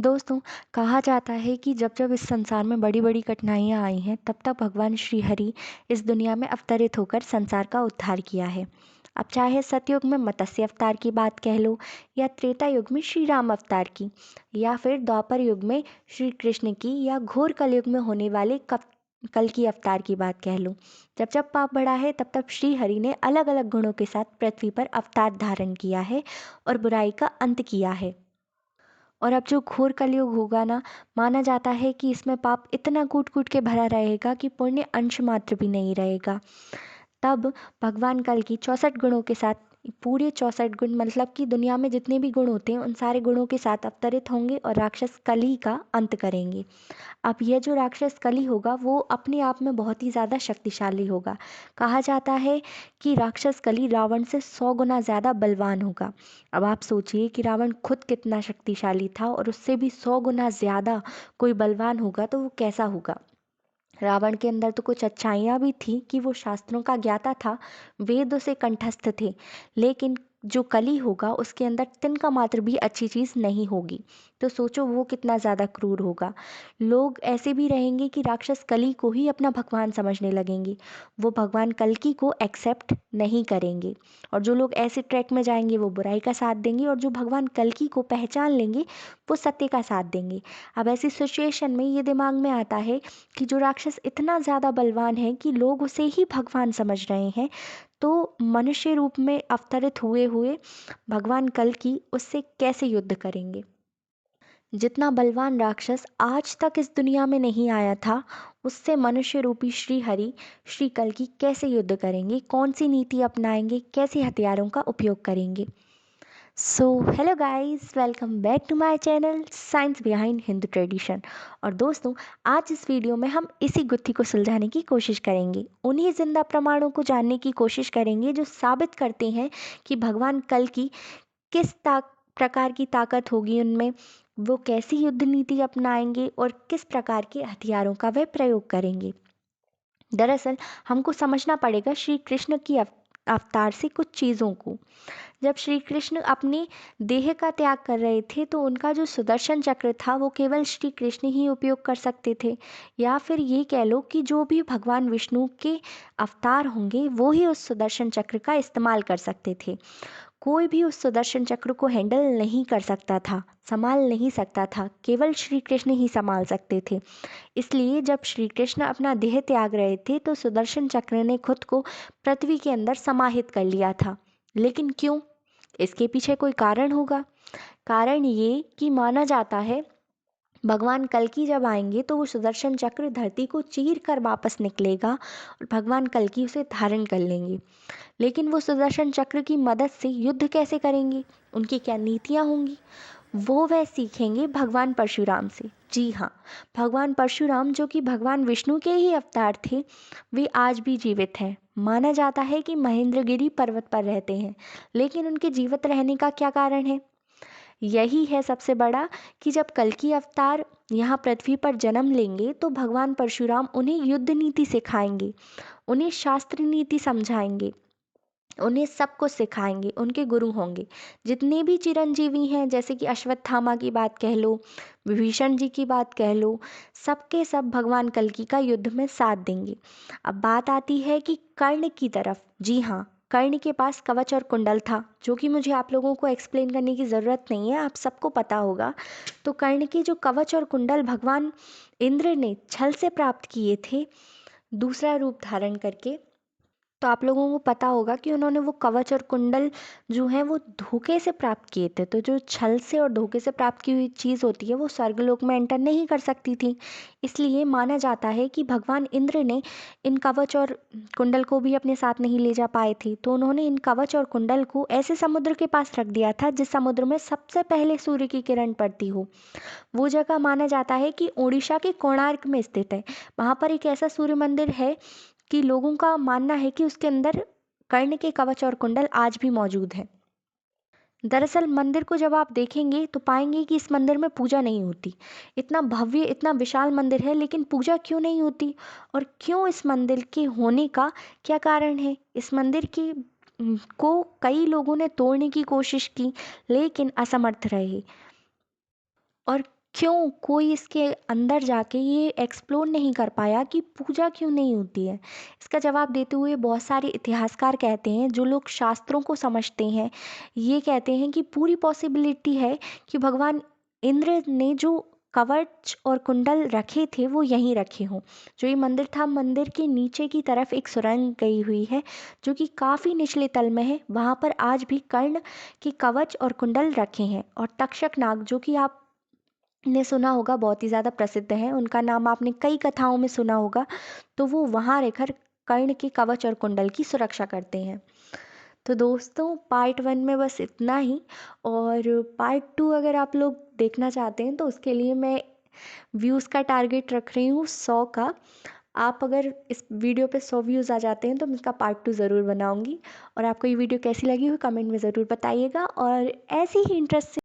दोस्तों, कहा जाता है कि जब जब इस संसार में बड़ी बड़ी कठिनाइयाँ आई हैं तब तक भगवान श्री हरि इस दुनिया में अवतरित होकर संसार का उद्धार किया है। अब चाहे सतयुग में मत्स्य अवतार की बात कह लो, या त्रेता युग में श्री राम अवतार की, या फिर द्वापर युग में श्री कृष्ण की, या घोर कलयुग में होने वाले कल की अवतार की बात कह लो। जब जब पाप बढ़ा है तब तब श्री हरि ने अलग अलग गुणों के साथ पृथ्वी पर अवतार धारण किया है और बुराई का अंत किया है। और अब जो घोर कलयुग होगा ना, माना जाता है कि इसमें पाप इतना कूट कूट के भरा रहेगा कि पुण्य अंश मात्र भी नहीं रहेगा। तब भगवान कल की 64 गुणों के साथ, पूरे 64 गुण मतलब कि दुनिया में जितने भी गुण होते हैं उन सारे गुणों के साथ अवतरित होंगे और राक्षस कली का अंत करेंगे। अब यह जो राक्षस कली होगा वो अपने आप में बहुत ही ज़्यादा शक्तिशाली होगा। कहा जाता है कि राक्षस कली रावण से 100 गुना ज़्यादा बलवान होगा। अब आप सोचिए कि रावण खुद कितना शक्तिशाली था और उससे भी 100 गुना ज़्यादा कोई बलवान होगा तो वो कैसा होगा। रावण के अंदर तो कुछ अच्छाइयाँ भी थी कि वो शास्त्रों का ज्ञाता था, वेद उसे कंठस्थ थे, लेकिन जो कली होगा उसके अंदर तिनका मात्र भी अच्छी चीज़ नहीं होगी। तो सोचो वो कितना ज़्यादा क्रूर होगा। लोग ऐसे भी रहेंगे कि राक्षस कली को ही अपना भगवान समझने लगेंगे, वो भगवान कल्कि को एक्सेप्ट नहीं करेंगे। और जो लोग ऐसे ट्रैक में जाएंगे वो बुराई का साथ देंगे, और जो भगवान कल्कि को पहचान लेंगे वो सत्य का साथ देंगे। अब ऐसी सिचुएशन में ये दिमाग में आता है कि जो राक्षस इतना ज़्यादा बलवान है कि लोग उसे ही भगवान समझ रहे हैं, तो मनुष्य रूप में अवतरित हुए हुए भगवान कल्कि उससे कैसे युद्ध करेंगे। जितना बलवान राक्षस आज तक इस दुनिया में नहीं आया था, उससे मनुष्य रूपी श्री हरि, श्री कल्कि कैसे युद्ध करेंगे, कौन सी नीति अपनाएंगे, कैसे हथियारों का उपयोग करेंगे। So hello guys, welcome back to my channel science behind Hindu tradition. और दोस्तों, आज इस वीडियो में हम इसी गुत्थी को सुलझाने की कोशिश करेंगे, उन्हीं जिंदा प्रमाणों को जानने की कोशिश करेंगे जो साबित करते हैं कि भगवान कल की किस प्रकार की ताकत होगी उनमें, वो कैसी युद्ध नीति अपनाएंगे और किस प्रकार के हथियारों का वे प्रयोग करेंगे। दरअसल हमको समझना पड़ेगा श्री कृष्ण की अवतार से कुछ चीज़ों को। जब श्री कृष्ण अपनी देह का त्याग कर रहे थे तो उनका जो सुदर्शन चक्र था वो केवल श्री कृष्ण ही उपयोग कर सकते थे, या फिर ये कह लो कि जो भी भगवान विष्णु के अवतार होंगे वो ही उस सुदर्शन चक्र का इस्तेमाल कर सकते थे। कोई भी उस सुदर्शन चक्र को हैंडल नहीं कर सकता था, संभाल नहीं सकता था, केवल श्री कृष्ण ही संभाल सकते थे। इसलिए जब श्री कृष्ण अपना देह त्याग रहे थे तो सुदर्शन चक्र ने खुद को पृथ्वी के अंदर समाहित कर लिया था। लेकिन क्यों? इसके पीछे कोई कारण होगा। कारण ये कि माना जाता है भगवान कल्कि जब आएंगे तो वो सुदर्शन चक्र धरती को चीर कर वापस निकलेगा और भगवान कल्कि उसे धारण कर लेंगे। लेकिन वो सुदर्शन चक्र की मदद से युद्ध कैसे करेंगे, उनकी क्या नीतियाँ होंगी, वो वह सीखेंगे भगवान परशुराम से। जी हाँ, भगवान परशुराम जो कि भगवान विष्णु के ही अवतार थे, वे आज भी जीवित हैं। माना जाता है कि महेंद्रगिरी पर्वत पर रहते हैं, लेकिन उनके जीवित रहने का क्या कारण है? यही है सबसे बड़ा, कि जब कल्कि अवतार यहाँ पृथ्वी पर जन्म लेंगे तो भगवान परशुराम उन्हें युद्ध नीति सिखाएंगे, उन्हें शास्त्र नीति समझाएंगे, उन्हें सब कुछ सिखाएंगे, उनके गुरु होंगे। जितने भी चिरंजीवी हैं, जैसे कि अश्वत्थामा की बात कह लो, विभीषण जी की बात कह लो, सबके सब भगवान कल्कि का युद्ध में साथ देंगे। अब बात आती है कि कर्ण की तरफ। जी हाँ, कर्ण के पास कवच और कुंडल था, जो कि मुझे आप लोगों को एक्सप्लेन करने की ज़रूरत नहीं है, आप सबको पता होगा। तो कर्ण के जो कवच और कुंडल भगवान इंद्र ने छल से प्राप्त किए थे, दूसरा रूप धारण करके, तो आप लोगों को पता होगा कि उन्होंने वो कवच और कुंडल जो हैं वो धोखे से प्राप्त किए थे। तो जो छल से और धोखे से प्राप्त की हुई चीज़ होती है वो स्वर्गलोक में एंटर नहीं कर सकती थी। इसलिए माना जाता है कि भगवान इंद्र ने इन कवच और कुंडल को भी अपने साथ नहीं ले जा पाए थे, तो उन्होंने इन कवच और कुंडल को ऐसे समुद्र के पास रख दिया था जिस समुद्र में सबसे पहले सूर्य की किरण पड़ती हो। वो जगह माना जाता है कि उड़ीसा के कोणार्क में स्थित है। वहाँ पर एक ऐसा सूर्य मंदिर है कि लोगों का मानना है कि उसके अंदर कर्ण के कवच और कुंडल आज भी मौजूद हैं। दरअसल मंदिर को जब आप देखेंगे तो पाएंगे कि इस मंदिर में पूजा नहीं होती। इतना भव्य, इतना विशाल मंदिर है, लेकिन पूजा क्यों नहीं होती? और क्यों इस मंदिर के होने का क्या कारण है? इस मंदिर की को कई लोगों ने तोड़ने की कोशिश की, लेकिन असमर्थ रहे। और क्यों कोई इसके अंदर जाके ये एक्सप्लोर नहीं कर पाया कि पूजा क्यों नहीं होती है? इसका जवाब देते हुए बहुत सारे इतिहासकार कहते हैं, जो लोग शास्त्रों को समझते हैं, ये कहते हैं कि पूरी पॉसिबिलिटी है कि भगवान इंद्र ने जो कवच और कुंडल रखे थे वो यहीं रखे हों। जो ये मंदिर था, मंदिर के नीचे की तरफ एक सुरंग गई हुई है जो कि काफ़ी निचले तल में है। वहाँ पर आज भी कर्ण के कवच और कुंडल रखे हैं। और तक्षक नाग, जो कि आप ने सुना होगा, बहुत ही ज़्यादा प्रसिद्ध है, उनका नाम आपने कई कथाओं में सुना होगा, तो वो वहाँ रहकर कर्ण के कवच और कुंडल की सुरक्षा करते हैं। तो दोस्तों, पार्ट 1 में बस इतना ही। और पार्ट 2 अगर आप लोग देखना चाहते हैं तो उसके लिए मैं व्यूज़ का टारगेट रख रही हूँ 100 का। आप अगर इस वीडियो पे 100 व्यूज़ आ जाते हैं तो मैं इसका पार्ट 2 ज़रूर बनाऊँगी। और आपको ये वीडियो कैसी लगी हुई कमेंट में ज़रूर बताइएगा। और ऐसी ही इंटरेस्ट